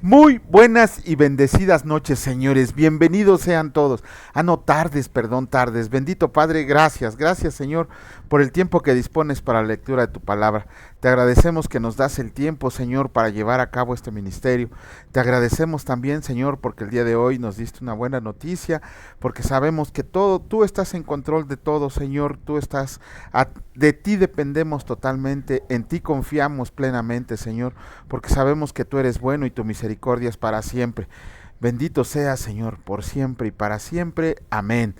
Muy buenas y bendecidas noches, señores. Bienvenidos sean todos. No, tardes, perdón, tardes. Bendito Padre, gracias, gracias, Señor, por el tiempo que dispones para la lectura de tu palabra. Te agradecemos que nos das el tiempo, Señor, para llevar a cabo este ministerio. Te agradecemos también, Señor, porque el día de hoy nos diste una buena noticia, porque sabemos que tú estás en control de todo, Señor. De ti dependemos totalmente, en ti confiamos plenamente, Señor, porque sabemos que tú eres bueno y tu misericordia es para siempre. Bendito sea, Señor, por siempre y para siempre. Amén.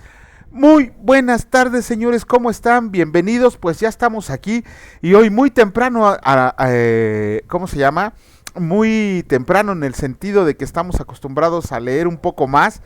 Muy buenas tardes, señores, ¿cómo están? Bienvenidos, pues ya estamos aquí y hoy muy temprano, ¿cómo se llama? Muy temprano en el sentido de que estamos acostumbrados a leer un poco más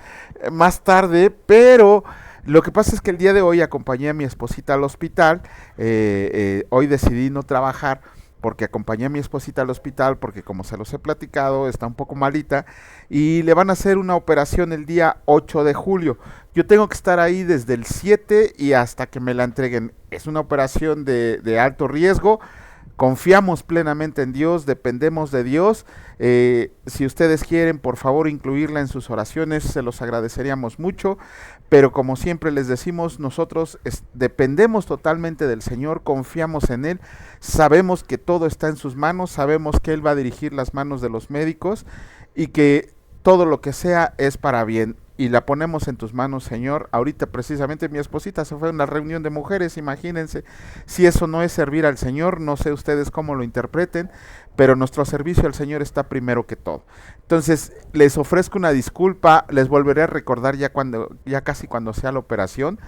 tarde, pero lo que pasa es que el día de hoy acompañé a mi esposita al hospital. Hoy decidí no trabajar porque acompañé a mi esposita al hospital porque, como se los he platicado, está un poco malita y le van a hacer una operación el día 8 de julio. Yo tengo que estar ahí desde el 7 y hasta que me la entreguen. Es una operación de alto riesgo. Confiamos plenamente en Dios, dependemos de Dios. Si ustedes quieren, por favor, incluirla en sus oraciones, se los agradeceríamos mucho. Pero como siempre les decimos, nosotros dependemos totalmente del Señor, confiamos en Él, sabemos que todo está en sus manos, sabemos que Él va a dirigir las manos de los médicos y que todo lo que sea es para bien. Y la ponemos en tus manos, Señor. Ahorita precisamente mi esposita se fue a una reunión de mujeres, imagínense. Si eso no es servir al Señor, no sé ustedes cómo lo interpreten, pero nuestro servicio al Señor está primero que todo. Entonces, les ofrezco una disculpa, les volveré a recordar ya casi cuando sea la operación.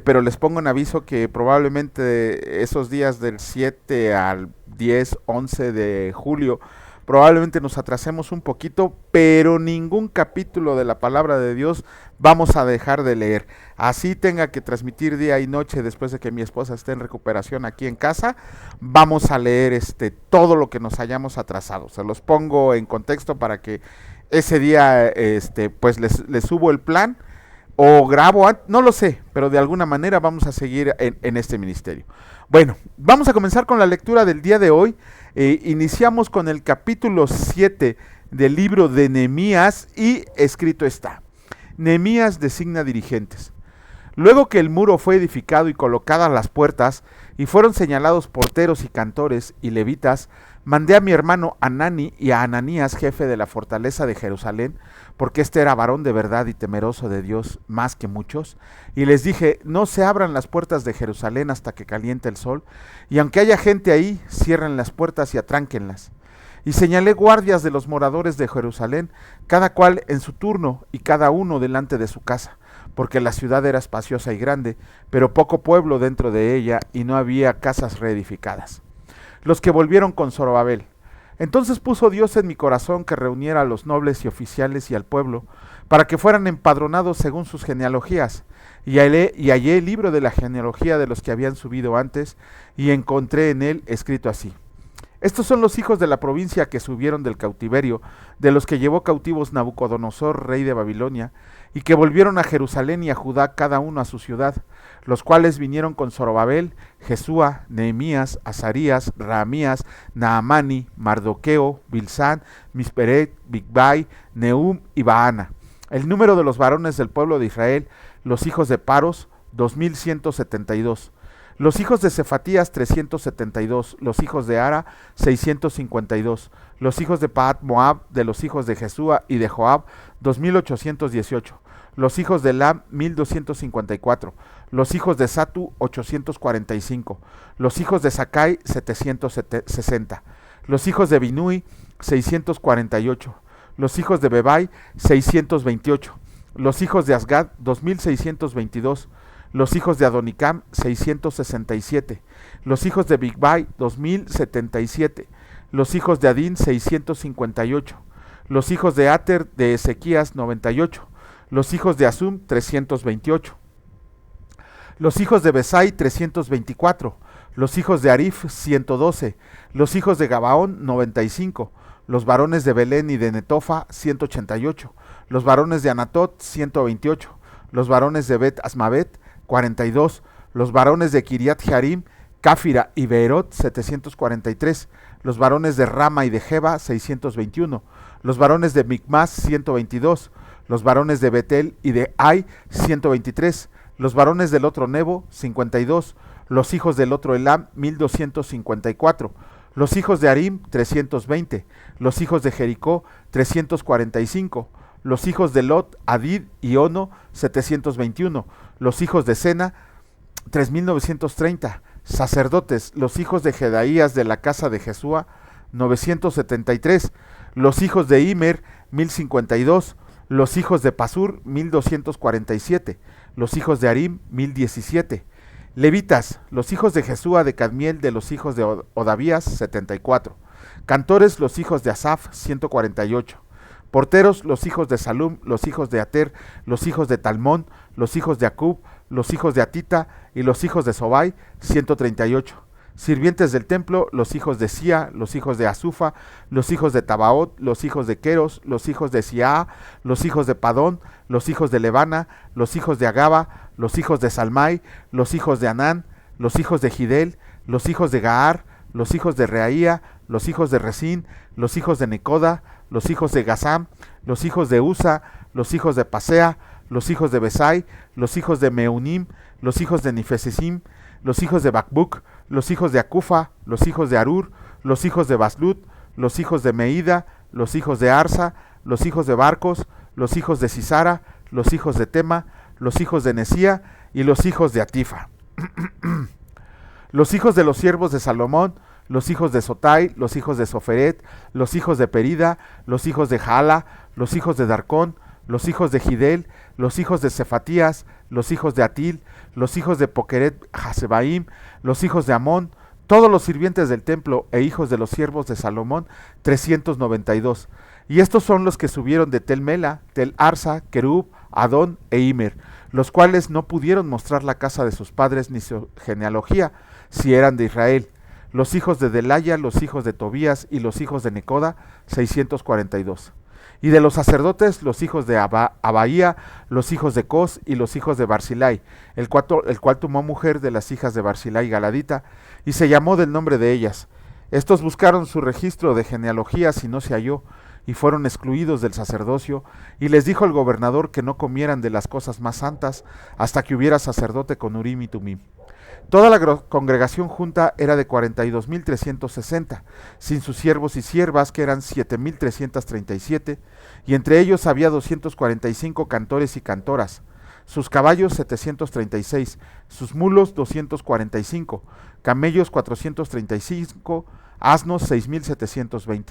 Pero les pongo en aviso que probablemente esos días del 7 al 10, 11 de julio probablemente nos atrasemos un poquito, pero ningún capítulo de la palabra de Dios vamos a dejar de leer. Así tenga que transmitir día y noche después de que mi esposa esté en recuperación aquí en casa, vamos a leer todo lo que nos hayamos atrasado. Se los pongo en contexto para que ese día pues les subo el plan o grabo, no lo sé, pero de alguna manera vamos a seguir en este ministerio. Bueno, vamos a comenzar con la lectura del día de hoy. Iniciamos con el capítulo 7 del libro de Nehemías y escrito está: Nehemías designa dirigentes. Luego que el muro fue edificado y colocadas las puertas, y fueron señalados porteros y cantores y levitas, mandé a mi hermano Hanani y a Ananías, jefe de la fortaleza de Jerusalén, porque este era varón de verdad y temeroso de Dios más que muchos, y les dije: no se abran las puertas de Jerusalén hasta que caliente el sol, y aunque haya gente ahí, cierren las puertas y atránquenlas. Y señalé guardias de los moradores de Jerusalén, cada cual en su turno y cada uno delante de su casa, porque la ciudad era espaciosa y grande, pero poco pueblo dentro de ella, y no había casas reedificadas. Los que volvieron con Zorobabel. Entonces puso Dios en mi corazón que reuniera a los nobles y oficiales y al pueblo, para que fueran empadronados según sus genealogías. Y hallé el libro de la genealogía de los que habían subido antes, y encontré en él escrito así: estos son los hijos de la provincia que subieron del cautiverio, de los que llevó cautivos Nabucodonosor, rey de Babilonia, y que volvieron a Jerusalén y a Judá, cada uno a su ciudad, los cuales vinieron con Zorobabel, Jesúa, Nehemías, Azarías, Raamías, Naamani, Mardoqueo, Bilsán, Misperet, Bigbai, Nehum y Baana. El número de los varones del pueblo de Israel, los hijos de Paros, 2172. Los hijos de Cefatías, 372. Los hijos de Ara, 652. Los hijos de Pahat Moab, de los hijos de Jesúa y de Joab, 2818. Los hijos de Elam, 1254. Los hijos de Satu, 845. Los hijos de Sakai, 760. Los hijos de Binui, 648. Los hijos de Bebai, 628. Los hijos de Asgad, 2622. Los hijos de Adonicam, 667. Los hijos de Bigbai, 2077. Los hijos de Adín, 658. Los hijos de Ater de Ezequías, 98. Los hijos de Asum, 328. Los hijos de Besai, 324. Los hijos de Arif, 112. Los hijos de Gabaón, 95. Los varones de Belén y de Netofa, 188. Los varones de Anatot, 128. Los varones de Bet Asmavet, 42. Los varones de Kiriat Jearim, Cáfira y Beerot 743, los varones de Rama y de Jeba 621, los varones de Micmas 122, los varones de Betel y de Ai 123, los varones del otro Nebo 52, los hijos del otro Elam 1254, los hijos de Arim 320, los hijos de Jericó 345, los hijos de Lot, Hadid y Ono 721, los hijos de Sena 3930, sacerdotes, los hijos de Jedaías de la casa de Jesúa 973, los hijos de Imer 1052, los hijos de Pasur 1247, los hijos de Arim 1017, levitas, los hijos de Jesúa de Cadmiel de los hijos de Odavías 74, cantores, los hijos de Asaf 148, porteros, los hijos de Salum, los hijos de Ater, los hijos de Talmón, los hijos de Acub, los hijos de Atita y los hijos de Sobai 138, sirvientes del templo, los hijos de Sia, los hijos de Azufa, los hijos de Tabaot, los hijos de Queros, los hijos de Siaa, los hijos de Padón, los hijos de Levana, los hijos de Agaba, los hijos de Salmai, los hijos de Anán, los hijos de Gidel, los hijos de Gaar, los hijos de Reaía, los hijos de Resín, los hijos de Necoda, los hijos de Gazam, los hijos de Usa, los hijos de Pasea, los hijos de Besai, los hijos de Meunim, los hijos de Nifesisim, los hijos de Bacbuc, los hijos de Acufa, los hijos de Arur, los hijos de Baslut, los hijos de Meida, los hijos de Arsa, los hijos de Barcos, los hijos de Sisara, los hijos de Tema, los hijos de Nesía y los hijos de Atifa. Los hijos de los siervos de Salomón, los hijos de Sotai, los hijos de Soferet, los hijos de Perida, los hijos de Jaala, los hijos de Darcón, los hijos de Gidel, los hijos de Cefatías, los hijos de Atil, los hijos de Pokeret Hasebaim, los hijos de Amón, todos los sirvientes del templo e hijos de los siervos de Salomón, 392. Y estos son los que subieron de Tel Mela, Tel Arsa, Kerub, Adón e Imer, los cuales no pudieron mostrar la casa de sus padres ni su genealogía, si eran de Israel. Los hijos de Delaya, los hijos de Tobías y los hijos de Necoda, 642. Y de los sacerdotes, los hijos de Abaía, los hijos de Cos y los hijos de Barzilai, el cual tomó mujer de las hijas de Barzilai Galadita, y se llamó del nombre de ellas. Estos buscaron su registro de genealogías y no se halló, y fueron excluidos del sacerdocio, y les dijo el gobernador que no comieran de las cosas más santas, hasta que hubiera sacerdote con Urim y Tumim. Toda la congregación junta era de 42.360, sin sus siervos y siervas, que eran 7.337, y entre ellos había 245 cantores y cantoras, sus caballos 736, sus mulos 245, camellos 435, asnos 6.720.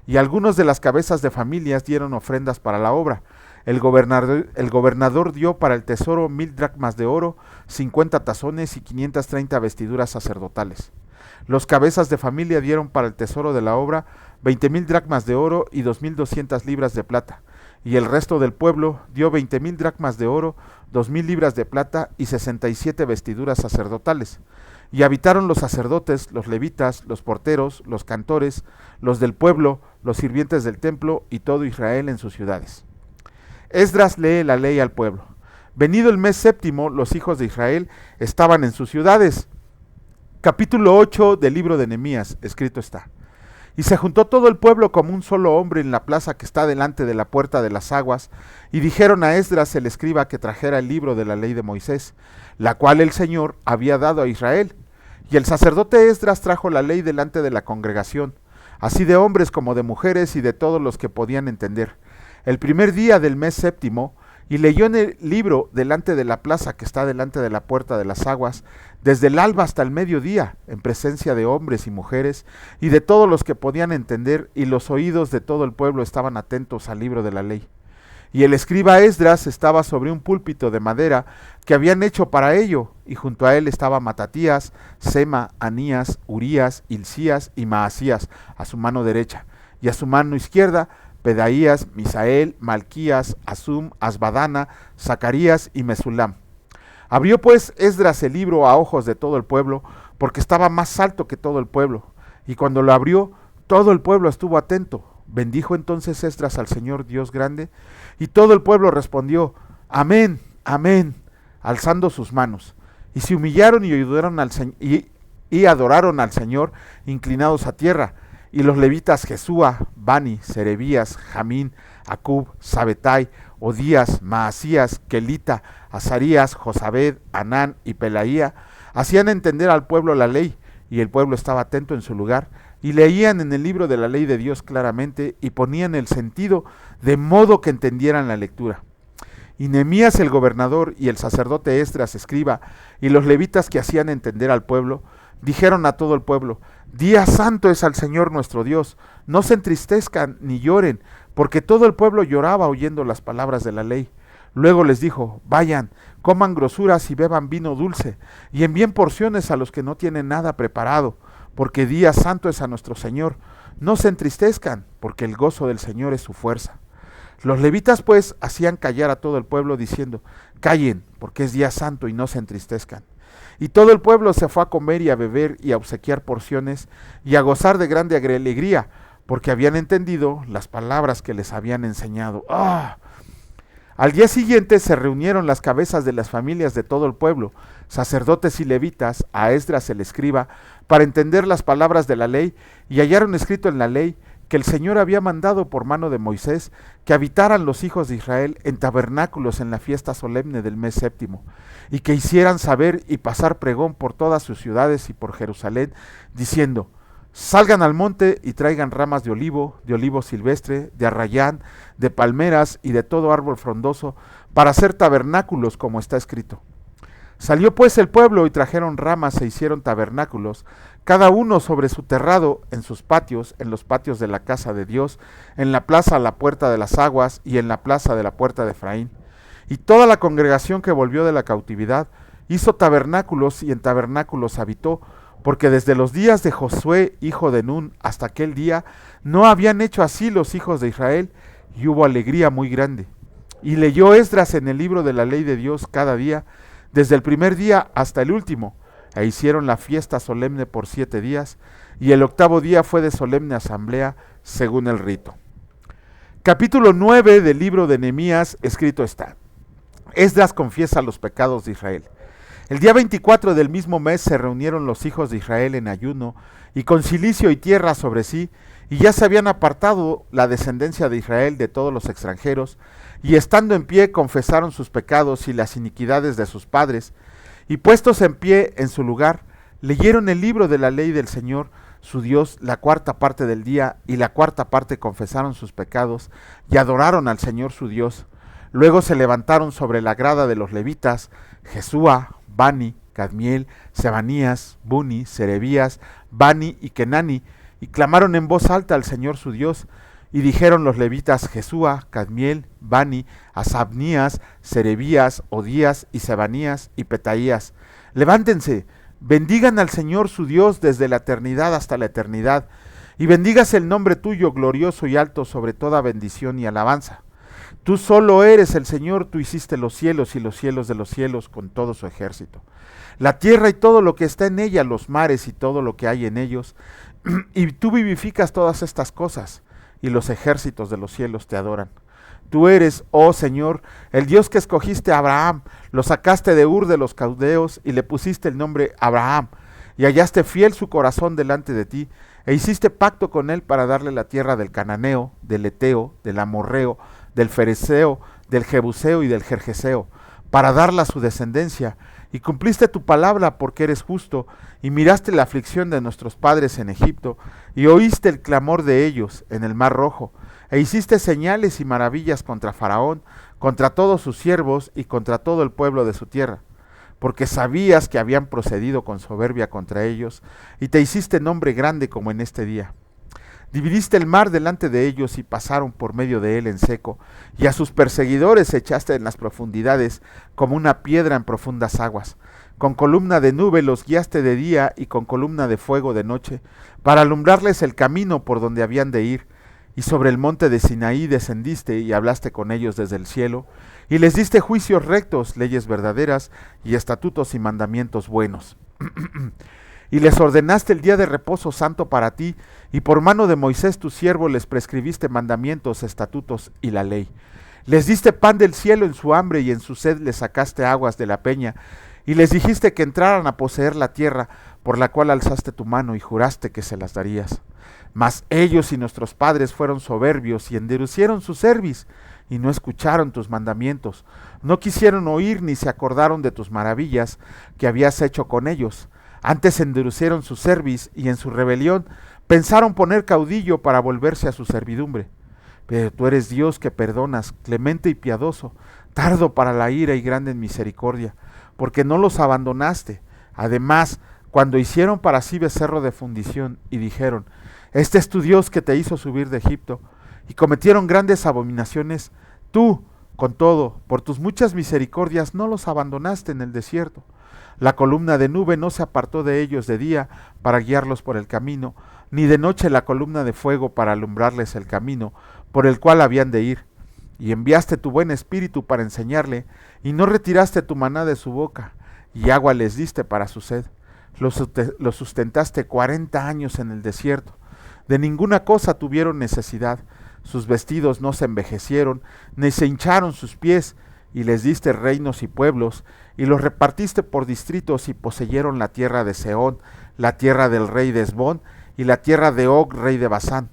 Y algunos de las cabezas de familias dieron ofrendas para la obra. El gobernador dio para el tesoro 1,000 dracmas de oro, 50 tazones y 530 vestiduras sacerdotales. Los cabezas de familia dieron para el tesoro de la obra 20,000 dracmas de oro y 2,200 libras de plata. Y el resto del pueblo dio 20,000 dracmas de oro, 2,000 libras de plata y 67 vestiduras sacerdotales. Y habitaron los sacerdotes, los levitas, los porteros, los cantores, los del pueblo, los sirvientes del templo y todo Israel en sus ciudades. Esdras lee la ley al pueblo. Venido el mes séptimo, los hijos de Israel estaban en sus ciudades. Capítulo 8 del libro de Nehemías, escrito está. Y se juntó todo el pueblo como un solo hombre en la plaza que está delante de la puerta de las aguas, y dijeron a Esdras el escriba que trajera el libro de la ley de Moisés, la cual el Señor había dado a Israel. Y el sacerdote Esdras trajo la ley delante de la congregación, así de hombres como de mujeres y de todos los que podían entender, el primer día del mes séptimo, y leyó en el libro delante de la plaza que está delante de la puerta de las aguas, desde el alba hasta el mediodía, en presencia de hombres y mujeres, y de todos los que podían entender, y los oídos de todo el pueblo estaban atentos al libro de la ley. Y el escriba Esdras estaba sobre un púlpito de madera que habían hecho para ello, y junto a él estaba Matatías, Sema, Anías, Urías, Hilcías y Maasías, a su mano derecha, y a su mano izquierda Pedaías, Misael, Malquías, Asum, Asbadana, Zacarías y Mesulam. Abrió pues Esdras el libro a ojos de todo el pueblo, porque estaba más alto que todo el pueblo, y cuando lo abrió, todo el pueblo estuvo atento. Bendijo entonces Esdras al Señor Dios grande, y todo el pueblo respondió, Amén, Amén, alzando sus manos. Y se humillaron y y adoraron al Señor inclinados a tierra. Y los levitas Jesúa, Bani, Serebías, Jamín, Acub, Sabetai, Odías, Maasías, Kelita, Azarías, Josabed, Anán y Pelaía hacían entender al pueblo la ley, y el pueblo estaba atento en su lugar, y leían en el libro de la ley de Dios claramente, y ponían el sentido de modo que entendieran la lectura. Y Nehemías el gobernador y el sacerdote Esdras escriba y los levitas que hacían entender al pueblo, dijeron a todo el pueblo: Día santo es al Señor nuestro Dios, no se entristezcan ni lloren, porque todo el pueblo lloraba oyendo las palabras de la ley. Luego les dijo: Vayan, coman grosuras y beban vino dulce, y envíen porciones a los que no tienen nada preparado, porque día santo es a nuestro Señor. No se entristezcan, porque el gozo del Señor es su fuerza. Los levitas pues hacían callar a todo el pueblo diciendo: Callen, porque es día santo y no se entristezcan. Y todo el pueblo se fue a comer y a beber y a obsequiar porciones y a gozar de grande alegría, porque habían entendido las palabras que les habían enseñado. ¡Ah! Al día siguiente se reunieron las cabezas de las familias de todo el pueblo, sacerdotes y levitas, a Esdras el escriba, para entender las palabras de la ley, y hallaron escrito en la ley que el Señor había mandado por mano de Moisés que habitaran los hijos de Israel en tabernáculos en la fiesta solemne del mes séptimo, y que hicieran saber y pasar pregón por todas sus ciudades y por Jerusalén, diciendo: Salgan al monte y traigan ramas de olivo silvestre, de arrayán, de palmeras y de todo árbol frondoso, para hacer tabernáculos como está escrito. Salió pues el pueblo y trajeron ramas e hicieron tabernáculos, cada uno sobre su terrado, en sus patios, en los patios de la casa de Dios, en la plaza a la puerta de las aguas y en la plaza de la puerta de Efraín. Y toda la congregación que volvió de la cautividad hizo tabernáculos y en tabernáculos habitó, porque desde los días de Josué, hijo de Nun, hasta aquel día, no habían hecho así los hijos de Israel, y hubo alegría muy grande. Y leyó Esdras en el libro de la ley de Dios cada día, desde el primer día hasta el último, e hicieron la fiesta solemne por 7 días, y el 8º día fue de solemne asamblea, según el rito. Capítulo 9 del libro de Nehemías, escrito está: Esdras confiesa los pecados de Israel. El día 24 del mismo mes se reunieron los hijos de Israel en ayuno y con cilicio y tierra sobre sí, y ya se habían apartado la descendencia de Israel de todos los extranjeros, y estando en pie confesaron sus pecados y las iniquidades de sus padres, y puestos en pie en su lugar, leyeron el libro de la ley del Señor, su Dios, la 4ª parte del día, y la 4ª parte confesaron sus pecados, y adoraron al Señor su Dios. Luego se levantaron sobre la grada de los levitas, Jesúa, Bani, Cadmiel, Sebanías, Buni, Serebías, Bani y Kenani, y clamaron en voz alta al Señor su Dios, y dijeron los levitas Jesúa, Cadmiel, Bani, Asabnías, Serebías, Odías y Sebanías y Petaías: Levántense, bendigan al Señor su Dios desde la eternidad hasta la eternidad, y bendígase el nombre tuyo glorioso y alto sobre toda bendición y alabanza. Tú solo eres el Señor, tú hiciste los cielos y los cielos de los cielos con todo su ejército, la tierra y todo lo que está en ella, los mares y todo lo que hay en ellos, y tú vivificas todas estas cosas, y los ejércitos de los cielos te adoran. Tú eres, oh Señor, el Dios que escogiste a Abraham, lo sacaste de Ur de los Caldeos y le pusiste el nombre Abraham, y hallaste fiel su corazón delante de ti, e hiciste pacto con él para darle la tierra del Cananeo, del Eteo, del Amorreo, del Fereceo, del Jebuseo y del Gergeseo, para darla a su descendencia, y cumpliste tu palabra porque eres justo, y miraste la aflicción de nuestros padres en Egipto, y oíste el clamor de ellos en el Mar Rojo, e hiciste señales y maravillas contra Faraón, contra todos sus siervos y contra todo el pueblo de su tierra, porque sabías que habían procedido con soberbia contra ellos, y te hiciste nombre grande como en este día. Dividiste el mar delante de ellos y pasaron por medio de él en seco, y a sus perseguidores echaste en las profundidades como una piedra en profundas aguas. Con columna de nube los guiaste de día y con columna de fuego de noche, para alumbrarles el camino por donde habían de ir. Y sobre el monte de Sinaí descendiste y hablaste con ellos desde el cielo, y les diste juicios rectos, leyes verdaderas y estatutos y mandamientos buenos. Y les ordenaste el día de reposo santo para ti, y por mano de Moisés tu siervo les prescribiste mandamientos, estatutos y la ley. Les diste pan del cielo en su hambre, y en su sed les sacaste aguas de la peña, y les dijiste que entraran a poseer la tierra, por la cual alzaste tu mano y juraste que se las darías. Mas ellos y nuestros padres fueron soberbios y endurecieron su cerviz, y no escucharon tus mandamientos, no quisieron oír ni se acordaron de tus maravillas que habías hecho con ellos. Antes endurecieron su cerviz y en su rebelión pensaron poner caudillo para volverse a su servidumbre. Pero tú eres Dios que perdonas, clemente y piadoso, tardo para la ira y grande en misericordia, porque no los abandonaste. Además, cuando hicieron para sí becerro de fundición y dijeron, este es tu Dios que te hizo subir de Egipto, y cometieron grandes abominaciones, tú, con todo, por tus muchas misericordias no los abandonaste en el desierto. La columna de nube no se apartó de ellos de día para guiarlos por el camino, ni de noche la columna de fuego para alumbrarles el camino por el cual habían de ir. Y enviaste tu buen espíritu para enseñarle, y no retiraste tu maná de su boca, y agua les diste para su sed. Los sustentaste 40 años en el desierto. De ninguna cosa tuvieron necesidad. Sus vestidos no se envejecieron, ni se hincharon sus pies, y les diste reinos y pueblos, y los repartiste por distritos, y poseyeron la tierra de Sehón, la tierra del rey de Hesbón, y la tierra de Og, rey de Basán.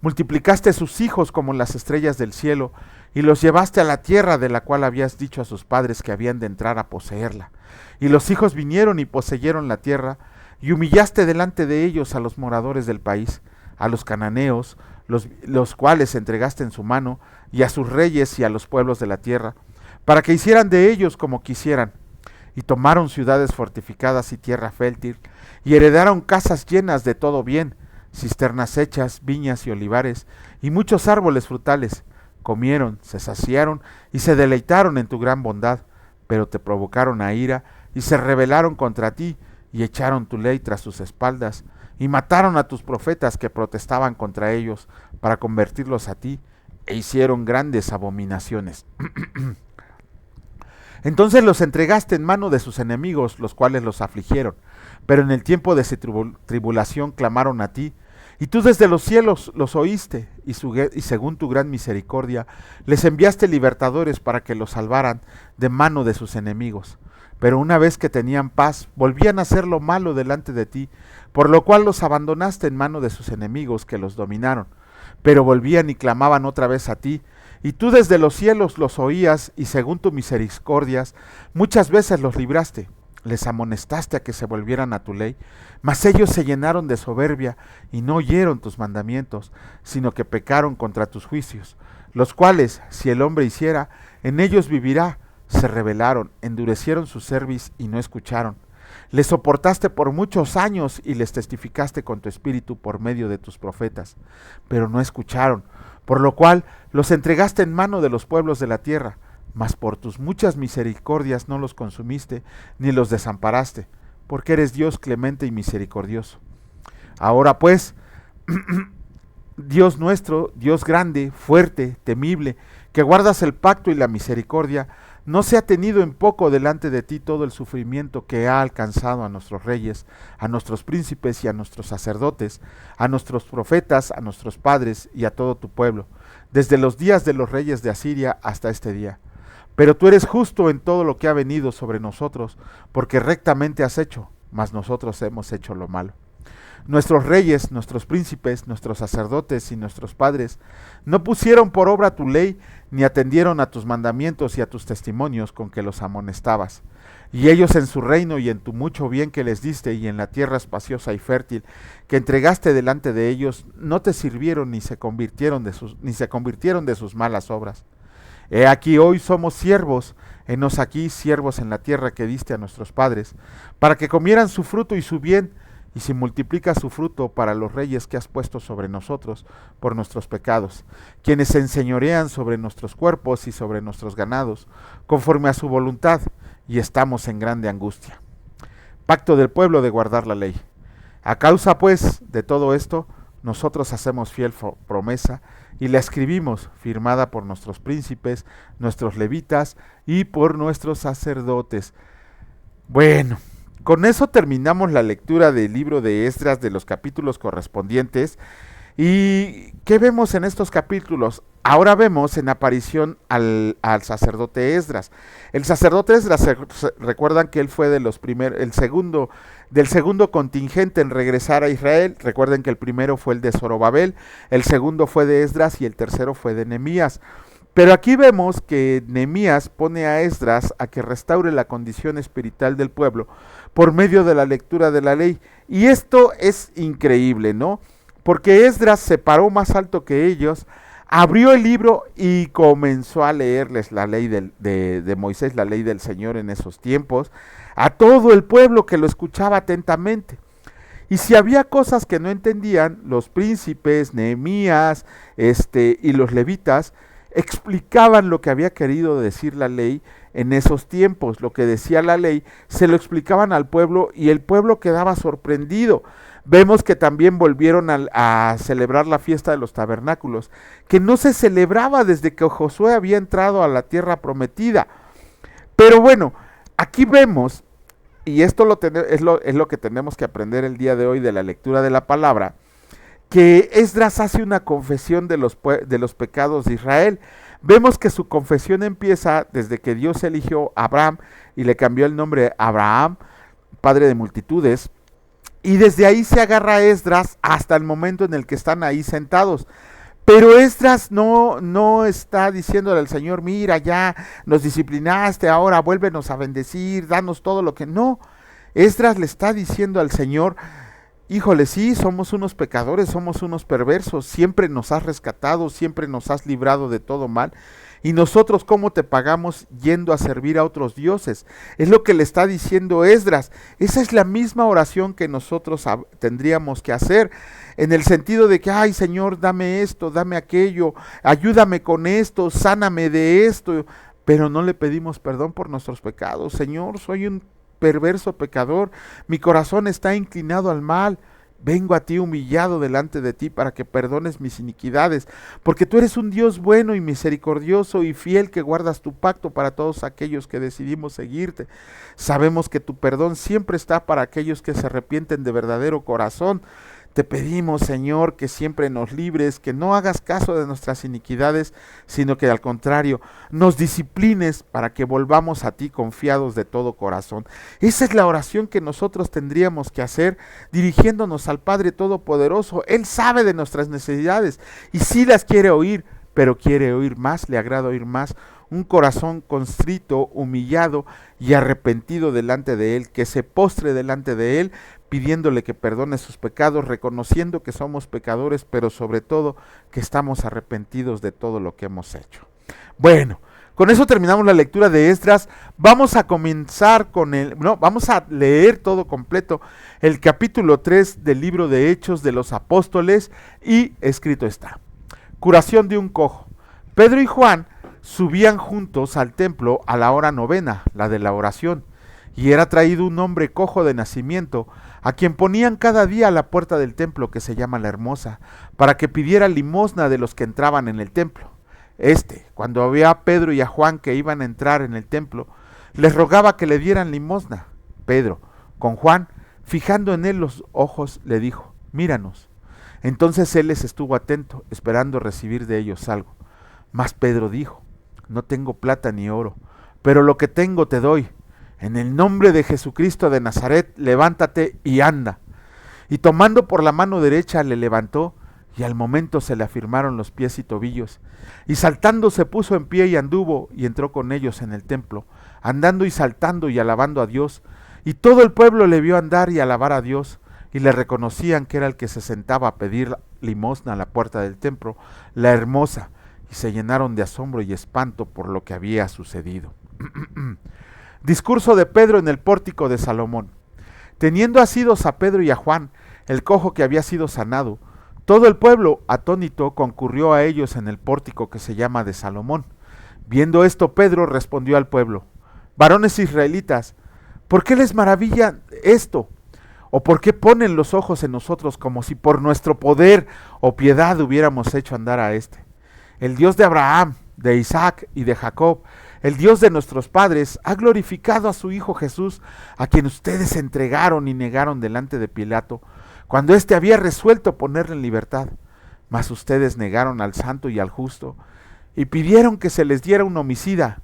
Multiplicaste sus hijos como las estrellas del cielo, y los llevaste a la tierra de la cual habías dicho a sus padres que habían de entrar a poseerla. Y los hijos vinieron y poseyeron la tierra, y humillaste delante de ellos a los moradores del país, a los cananeos, los cuales entregaste en su mano, y a sus reyes y a los pueblos de la tierra, para que hicieran de ellos como quisieran. Y tomaron ciudades fortificadas y tierra fértil, y heredaron casas llenas de todo bien, cisternas hechas, viñas y olivares, y muchos árboles frutales. Comieron, se saciaron, y se deleitaron en tu gran bondad, pero te provocaron a ira, y se rebelaron contra ti, y echaron tu ley tras sus espaldas, y mataron a tus profetas que protestaban contra ellos, para convertirlos a ti, e hicieron grandes abominaciones. Entonces los entregaste en mano de sus enemigos, los cuales los afligieron, pero en el tiempo de su tribulación clamaron a ti, y tú desde los cielos los oíste, y según tu gran misericordia, les enviaste libertadores para que los salvaran de mano de sus enemigos. Pero una vez que tenían paz, volvían a hacer lo malo delante de ti, por lo cual los abandonaste en mano de sus enemigos que los dominaron. Pero volvían y clamaban otra vez a ti, y tú desde los cielos los oías, y según tu misericordias, muchas veces los libraste. Les amonestaste a que se volvieran a tu ley, mas ellos se llenaron de soberbia, y no oyeron tus mandamientos, sino que pecaron contra tus juicios, los cuales, si el hombre hiciera, en ellos vivirá. Se rebelaron, endurecieron su cerviz y no escucharon. Les soportaste por muchos años y les testificaste con tu espíritu por medio de tus profetas, pero no escucharon, por lo cual los entregaste en mano de los pueblos de la tierra, mas por tus muchas misericordias no los consumiste ni los desamparaste, porque eres Dios clemente y misericordioso. Ahora pues, Dios nuestro, Dios grande, fuerte, temible, que guardas el pacto y la misericordia, no se ha tenido en poco delante de ti todo el sufrimiento que ha alcanzado a nuestros reyes, a nuestros príncipes y a nuestros sacerdotes, a nuestros profetas, a nuestros padres y a todo tu pueblo, desde los días de los reyes de Asiria hasta este día. Pero tú eres justo en todo lo que ha venido sobre nosotros, porque rectamente has hecho, mas nosotros hemos hecho lo malo. Nuestros reyes, nuestros príncipes, nuestros sacerdotes y nuestros padres no pusieron por obra tu ley, ni atendieron a tus mandamientos y a tus testimonios con que los amonestabas. Y ellos en su reino y en tu mucho bien que les diste y en la tierra espaciosa y fértil que entregaste delante de ellos, no te sirvieron ni se convirtieron de sus malas obras. He aquí hoy somos siervos, henos aquí siervos en la tierra que diste a nuestros padres, para que comieran su fruto y su bien, y si multiplicas su fruto para los reyes que has puesto sobre nosotros por nuestros pecados, quienes se enseñorean sobre nuestros cuerpos y sobre nuestros ganados, conforme a su voluntad, y estamos en grande angustia. Pacto del pueblo de guardar la ley. A causa, pues, de todo esto, nosotros hacemos fiel promesa, y la escribimos, firmada por nuestros príncipes, nuestros levitas, y por nuestros sacerdotes. Bueno, con eso terminamos la lectura del libro de Esdras, de los capítulos correspondientes. ¿Y qué vemos en estos capítulos? Ahora vemos en aparición al sacerdote Esdras. El sacerdote Esdras, recuerdan que él fue de los del segundo contingente en regresar a Israel. Recuerden que el primero fue el de Zorobabel, el segundo fue de Esdras y el tercero fue de Nehemías. Pero aquí vemos que Nehemías pone a Esdras a que restaure la condición espiritual del pueblo por medio de la lectura de la ley. Y esto es increíble, ¿no? Porque Esdras se paró más alto que ellos, abrió el libro y comenzó a leerles la ley de Moisés, la ley del Señor en esos tiempos, a todo el pueblo que lo escuchaba atentamente. Y si había cosas que no entendían, los príncipes, Nehemías, y los levitas, explicaban lo que había querido decir la ley en esos tiempos. Lo que decía la ley, se lo explicaban al pueblo y el pueblo quedaba sorprendido. Vemos que también volvieron a celebrar la fiesta de los tabernáculos, que no se celebraba desde que Josué había entrado a la tierra prometida. Pero bueno, aquí vemos, y esto es lo que tenemos que aprender el día de hoy de la lectura de la palabra, que Esdras hace una confesión de los pecados de Israel. Vemos que su confesión empieza desde que Dios eligió a Abraham y le cambió el nombre a Abraham, padre de multitudes, y desde ahí se agarra Esdras hasta el momento en el que están ahí sentados. Pero Esdras no está diciéndole al Señor, mira, ya nos disciplinaste, ahora vuélvenos a bendecir, danos todo lo que... No, Esdras le está diciendo al Señor, híjole, sí, somos unos pecadores, somos unos perversos, siempre nos has rescatado, siempre nos has librado de todo mal, y nosotros ¿cómo te pagamos yendo a servir a otros dioses? Es lo que le está diciendo Esdras. Esa es la misma oración que nosotros tendríamos que hacer, en el sentido de que, ay Señor, dame esto, dame aquello, ayúdame con esto, sáname de esto, pero no le pedimos perdón por nuestros pecados. Señor, soy un perverso pecador, mi corazón está inclinado al mal, vengo a ti humillado delante de ti para que perdones mis iniquidades, porque tú eres un Dios bueno y misericordioso y fiel que guardas tu pacto para todos aquellos que decidimos seguirte. Sabemos que tu perdón siempre está para aquellos que se arrepienten de verdadero corazón. Te pedimos, Señor, que siempre nos libres, que no hagas caso de nuestras iniquidades, sino que al contrario, nos disciplines para que volvamos a ti confiados de todo corazón. Esa es la oración que nosotros tendríamos que hacer dirigiéndonos al Padre Todopoderoso. Él sabe de nuestras necesidades y sí las quiere oír, pero quiere oír más, le agrada oír más. Un corazón constrito, humillado y arrepentido delante de Él, que se postre delante de Él, pidiéndole que perdone sus pecados, reconociendo que somos pecadores, pero sobre todo que estamos arrepentidos de todo lo que hemos hecho. Bueno, con eso terminamos la lectura de Esdras. Vamos a comenzar vamos a leer todo completo el capítulo 3 del libro de Hechos de los Apóstoles, y escrito está: curación de un cojo. Pedro y Juan subían juntos al templo a la hora novena, la de la oración, y era traído un hombre cojo de nacimiento, a quien ponían cada día a la puerta del templo, que se llama La Hermosa, para que pidiera limosna de los que entraban en el templo. Cuando veía a Pedro y a Juan que iban a entrar en el templo, les rogaba que le dieran limosna. Pedro, con Juan, fijando en él los ojos, le dijo: míranos. Entonces él les estuvo atento, esperando recibir de ellos algo. Mas Pedro dijo: no tengo plata ni oro, pero lo que tengo te doy. En el nombre de Jesucristo de Nazaret, levántate y anda. Y tomando por la mano derecha le levantó, y al momento se le afirmaron los pies y tobillos. Y saltando se puso en pie y anduvo, y entró con ellos en el templo, andando y saltando y alabando a Dios. Y todo el pueblo le vio andar y alabar a Dios, y le reconocían que era el que se sentaba a pedir limosna a la puerta del templo, La Hermosa, y se llenaron de asombro y espanto por lo que había sucedido. Discurso de Pedro en el pórtico de Salomón. Teniendo asidos a Pedro y a Juan, el cojo que había sido sanado, todo el pueblo, atónito, concurrió a ellos en el pórtico que se llama de Salomón. Viendo esto, Pedro respondió al pueblo: varones israelitas, ¿por qué les maravilla esto? ¿O por qué ponen los ojos en nosotros como si por nuestro poder o piedad hubiéramos hecho andar a este? El Dios de Abraham, de Isaac y de Jacob, el Dios de nuestros padres, ha glorificado a su Hijo Jesús, a quien ustedes entregaron y negaron delante de Pilato, cuando éste había resuelto ponerle en libertad. Mas ustedes negaron al santo y al justo, y pidieron que se les diera un homicida,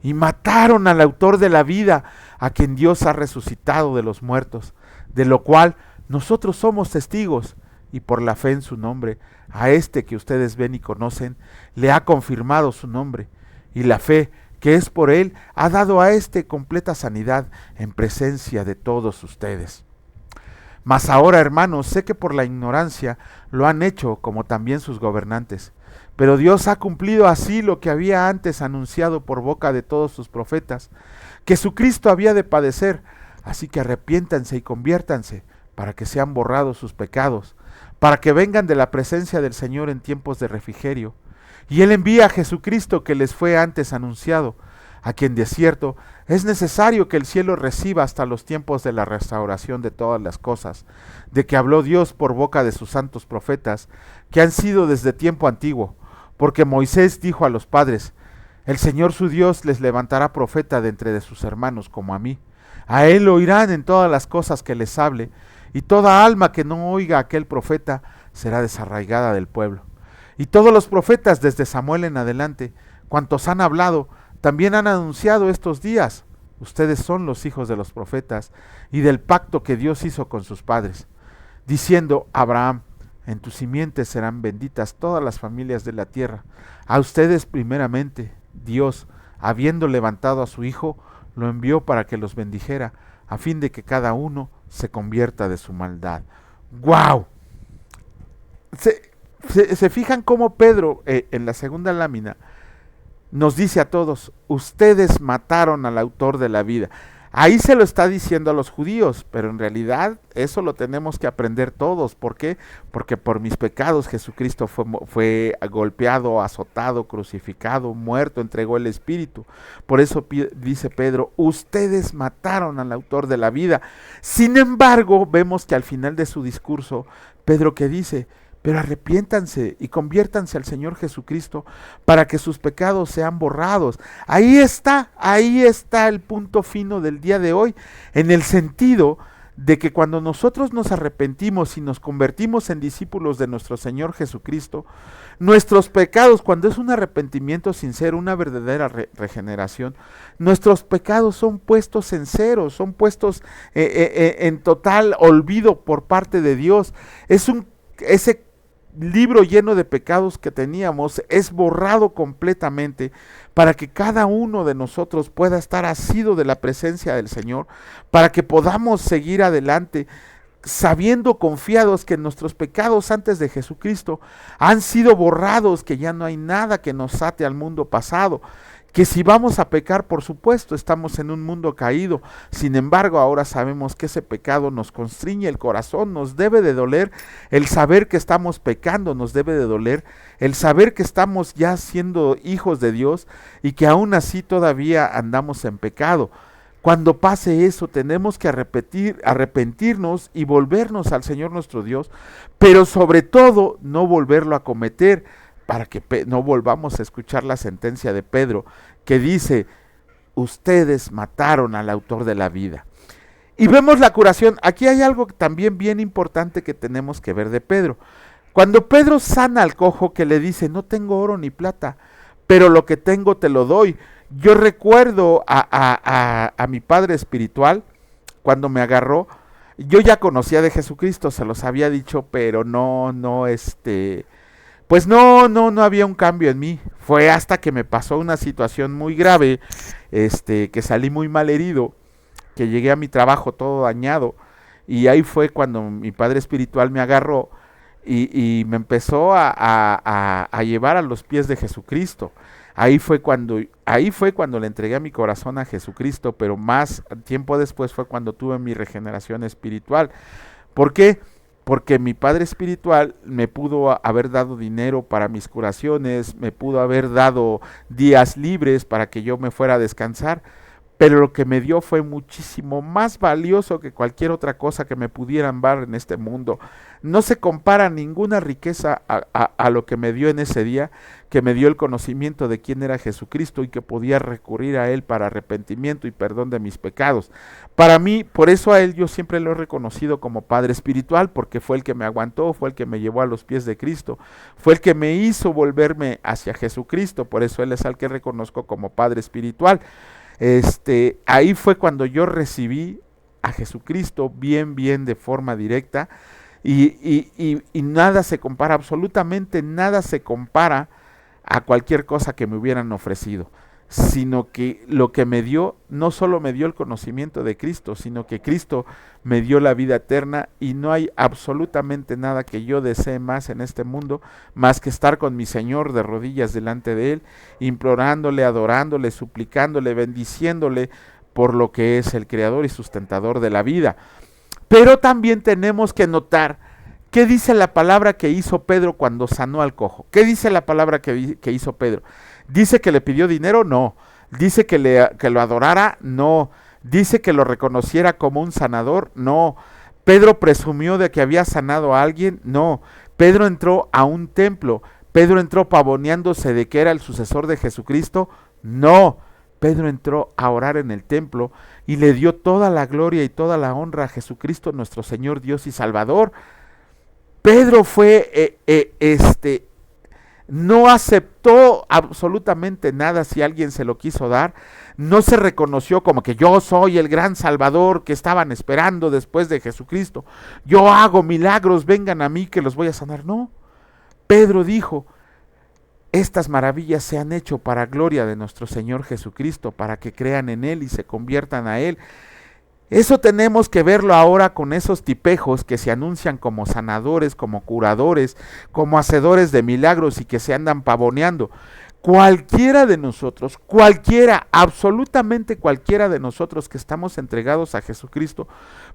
y mataron al autor de la vida, a quien Dios ha resucitado de los muertos, de lo cual nosotros somos testigos, y por la fe en su nombre, a este que ustedes ven y conocen, le ha confirmado su nombre, y la fe que es por él ha dado a este completa sanidad en presencia de todos ustedes. Mas ahora, hermanos, sé que por la ignorancia lo han hecho, como también sus gobernantes. Pero Dios ha cumplido así lo que había antes anunciado por boca de todos sus profetas, que su Cristo había de padecer. Así que arrepiéntanse y conviértanse, para que sean borrados sus pecados, para que vengan de la presencia del Señor en tiempos de refrigerio. Y Él envía a Jesucristo, que les fue antes anunciado, a quien de cierto es necesario que el cielo reciba hasta los tiempos de la restauración de todas las cosas, de que habló Dios por boca de sus santos profetas, que han sido desde tiempo antiguo, porque Moisés dijo a los padres: el Señor su Dios les levantará profeta de entre de sus hermanos como a mí. A él oirán en todas las cosas que les hable, y toda alma que no oiga a aquel profeta será desarraigada del pueblo. Y todos los profetas desde Samuel en adelante, cuantos han hablado, también han anunciado estos días. Ustedes son los hijos de los profetas y del pacto que Dios hizo con sus padres, diciendo: Abraham, en tus simientes serán benditas todas las familias de la tierra. A ustedes primeramente, Dios, habiendo levantado a su Hijo, lo envió para que los bendijera, a fin de que cada uno se convierta de su maldad. ¡Guau! Se fijan cómo Pedro, en la segunda lámina, nos dice a todos: ustedes mataron al autor de la vida. Ahí se lo está diciendo a los judíos, pero en realidad eso lo tenemos que aprender todos. ¿Por qué? Porque por mis pecados Jesucristo fue golpeado, azotado, crucificado, muerto, entregó el Espíritu. Por eso dice Pedro: ustedes mataron al autor de la vida. Sin embargo, vemos que al final de su discurso, Pedro, ¿qué dice? Pero arrepiéntanse y conviértanse al Señor Jesucristo para que sus pecados sean borrados. Ahí está el punto fino del día de hoy, en el sentido de que cuando nosotros nos arrepentimos y nos convertimos en discípulos de nuestro Señor Jesucristo, nuestros pecados, cuando es un arrepentimiento sincero, una verdadera regeneración, nuestros pecados son puestos en cero, son puestos en total olvido por parte de Dios. Ese libro lleno de pecados que teníamos es borrado completamente para que cada uno de nosotros pueda estar asido de la presencia del Señor, para que podamos seguir adelante sabiendo confiados que nuestros pecados antes de Jesucristo han sido borrados, que ya no hay nada que nos ate al mundo pasado, que si vamos a pecar, por supuesto, estamos en un mundo caído. Sin embargo, ahora sabemos que ese pecado nos constriñe el corazón, nos debe de doler el saber que estamos pecando, nos debe de doler el saber que estamos ya siendo hijos de Dios y que aún así todavía andamos en pecado. Cuando pase eso, tenemos que arrepentirnos y volvernos al Señor nuestro Dios, pero sobre todo no volverlo a cometer, para que no volvamos a escuchar la sentencia de Pedro, que dice: ustedes mataron al autor de la vida. Y vemos la curación. Aquí hay algo también bien importante que tenemos que ver de Pedro. Cuando Pedro sana al cojo, que le dice: no tengo oro ni plata, pero lo que tengo te lo doy. Yo recuerdo a mi padre espiritual, cuando me agarró. Yo ya conocía de Jesucristo, se los había dicho, pero pues no había un cambio en mí. Fue hasta que me pasó una situación muy grave, que salí muy mal herido, que llegué a mi trabajo todo dañado, y ahí fue cuando mi padre espiritual me agarró y me empezó a llevar a los pies de Jesucristo. Ahí fue cuando le entregué mi corazón a Jesucristo, pero más tiempo después fue cuando tuve mi regeneración espiritual. ¿Por qué? Porque mi padre espiritual me pudo haber dado dinero para mis curaciones, me pudo haber dado días libres para que yo me fuera a descansar, pero lo que me dio fue muchísimo más valioso que cualquier otra cosa que me pudieran dar en este mundo. No se compara ninguna riqueza a lo que me dio en ese día, que me dio el conocimiento de quién era Jesucristo y que podía recurrir a Él para arrepentimiento y perdón de mis pecados. Para mí, por eso a Él yo siempre lo he reconocido como Padre espiritual, porque fue el que me aguantó, fue el que me llevó a los pies de Cristo, fue el que me hizo volverme hacia Jesucristo, por eso Él es al que reconozco como Padre espiritual. Ahí fue cuando yo recibí a Jesucristo bien de forma directa, y nada se compara, absolutamente nada se compara a cualquier cosa que me hubieran ofrecido, sino que lo que me dio, no solo me dio el conocimiento de Cristo, sino que Cristo me dio la vida eterna, y no hay absolutamente nada que yo desee más en este mundo, más que estar con mi Señor de rodillas delante de Él, implorándole, adorándole, suplicándole, bendiciéndole por lo que es el creador y sustentador de la vida. Pero también tenemos que notar qué dice la palabra que hizo Pedro cuando sanó al cojo. ¿Qué dice la palabra que hizo Pedro? ¿Dice que le pidió dinero? No. ¿Dice que lo adorara? No. ¿Dice que lo reconociera como un sanador? No. ¿Pedro presumió de que había sanado a alguien? No. Pedro entró a un templo. ¿Pedro entró pavoneándose de que era el sucesor de Jesucristo? No. Pedro entró a orar en el templo y le dio toda la gloria y toda la honra a Jesucristo, nuestro Señor, Dios y Salvador. Pedro no aceptó absolutamente nada si alguien se lo quiso dar. No se reconoció como que yo soy el gran Salvador que estaban esperando después de Jesucristo. Yo hago milagros, vengan a mí que los voy a sanar. No. Pedro dijo: estas maravillas se han hecho para gloria de nuestro Señor Jesucristo, para que crean en Él y se conviertan a Él. Eso tenemos que verlo ahora con esos tipejos que se anuncian como sanadores, como curadores, como hacedores de milagros y que se andan pavoneando. Cualquiera de nosotros, absolutamente cualquiera de nosotros que estamos entregados a Jesucristo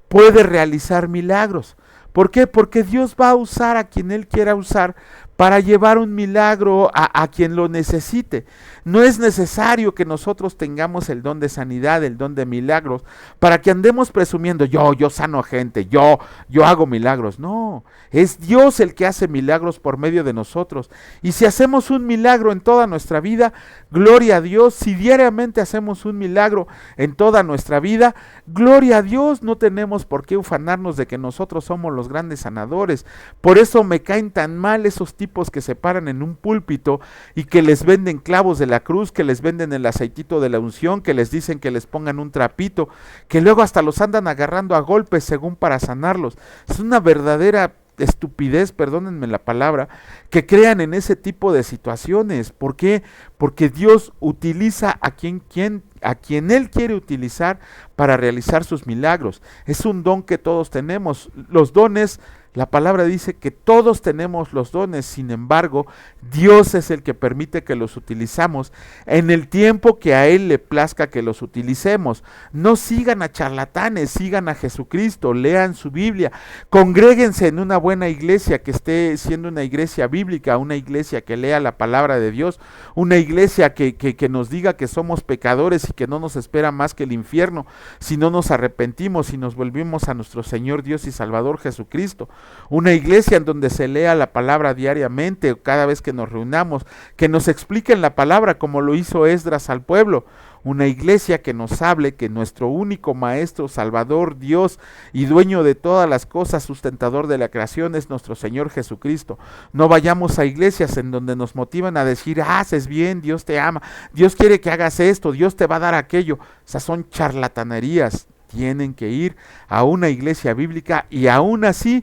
puede realizar milagros. ¿Por qué? Porque Dios va a usar a quien Él quiera usar para llevar un milagro a quien lo necesite. No es necesario que nosotros tengamos el don de sanidad, el don de milagros, para que andemos presumiendo, yo sano a gente, yo hago milagros. No, es Dios el que hace milagros por medio de nosotros. Y si hacemos un milagro en toda nuestra vida, gloria a Dios. Si diariamente hacemos un milagro en toda nuestra vida, gloria a Dios. No tenemos por qué ufanarnos de que nosotros somos los grandes sanadores. Por eso me caen tan mal esos tipos que se paran en un púlpito y que les venden clavos de la cruz, que les venden el aceitito de la unción, que les dicen que les pongan un trapito, que luego hasta los andan agarrando a golpes según para sanarlos. Es una verdadera estupidez, perdónenme la palabra, que crean en ese tipo de situaciones. ¿Por qué? Porque Dios utiliza a quien Él quiere utilizar para realizar sus milagros. Es un don que todos tenemos. Los dones, la palabra dice que todos tenemos los dones, sin embargo, Dios es el que permite que los utilizamos en el tiempo que a Él le plazca que los utilicemos. No sigan a charlatanes, sigan a Jesucristo, lean su Biblia, congréguense en una buena iglesia que esté siendo una iglesia bíblica, una iglesia que lea la palabra de Dios, una iglesia que nos diga que somos pecadores y que no nos espera más que el infierno si no nos arrepentimos y nos volvimos a nuestro Señor Dios y Salvador Jesucristo. Una iglesia en donde se lea la palabra diariamente, cada vez que nos reunamos, que nos expliquen la palabra como lo hizo Esdras al pueblo. Una iglesia que nos hable que nuestro único Maestro, Salvador, Dios y dueño de todas las cosas, sustentador de la creación, es nuestro Señor Jesucristo. No vayamos a iglesias en donde nos motivan a decir, haces bien, Dios te ama, Dios quiere que hagas esto, Dios te va a dar aquello. Esas son charlatanerías. Tienen que ir a una iglesia bíblica y aún así,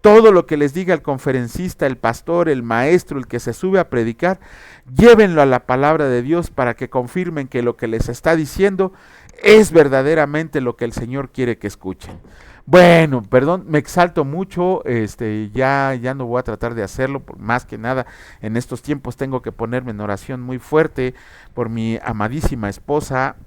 todo lo que les diga el conferencista, el pastor, el maestro, el que se sube a predicar, llévenlo a la palabra de Dios para que confirmen que lo que les está diciendo es verdaderamente lo que el Señor quiere que escuchen. Bueno, perdón, me exalto mucho, ya no voy a tratar de hacerlo, más que nada en estos tiempos tengo que ponerme en oración muy fuerte por mi amadísima esposa,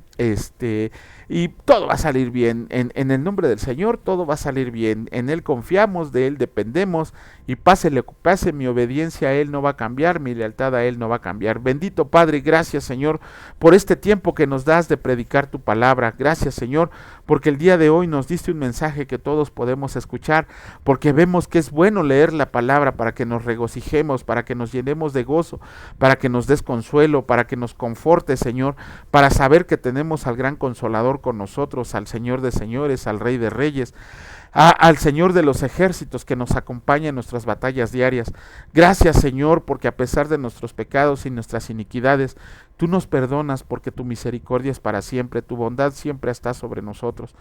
Y todo va a salir bien, en el nombre del Señor todo va a salir bien, en Él confiamos, de Él dependemos, y pase lo que pase, mi obediencia a Él no va a cambiar, mi lealtad a Él no va a cambiar. Bendito Padre, gracias Señor por este tiempo que nos das de predicar tu palabra, gracias Señor porque el día de hoy nos diste un mensaje que todos podemos escuchar, porque vemos que es bueno leer la palabra para que nos regocijemos, para que nos llenemos de gozo, para que nos des consuelo, para que nos conforte Señor, para saber que tenemos al gran Consolador con nosotros, al Señor de señores, al Rey de reyes, al Señor de los ejércitos que nos acompaña en nuestras batallas diarias. Gracias Señor, porque a pesar de nuestros pecados y nuestras iniquidades, tú nos perdonas porque tu misericordia es para siempre, tu bondad siempre está sobre nosotros.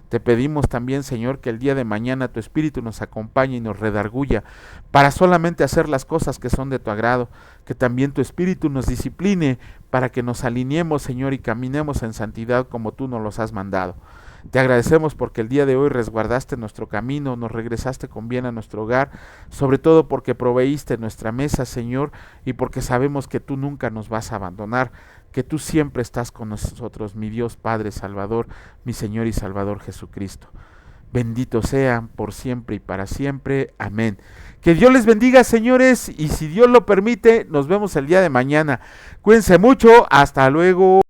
Te pedimos también, Señor, que el día de mañana tu Espíritu nos acompañe y nos redarguya para solamente hacer las cosas que son de tu agrado, que también tu Espíritu nos discipline para que nos alineemos, Señor, y caminemos en santidad como tú nos los has mandado. Te agradecemos porque el día de hoy resguardaste nuestro camino, nos regresaste con bien a nuestro hogar, sobre todo porque proveíste nuestra mesa, Señor, y porque sabemos que tú nunca nos vas a abandonar, que tú siempre estás con nosotros, mi Dios, Padre, Salvador, mi Señor y Salvador Jesucristo. Bendito sean por siempre y para siempre. Amén. Que Dios les bendiga, señores, y si Dios lo permite, nos vemos el día de mañana. Cuídense mucho, hasta luego.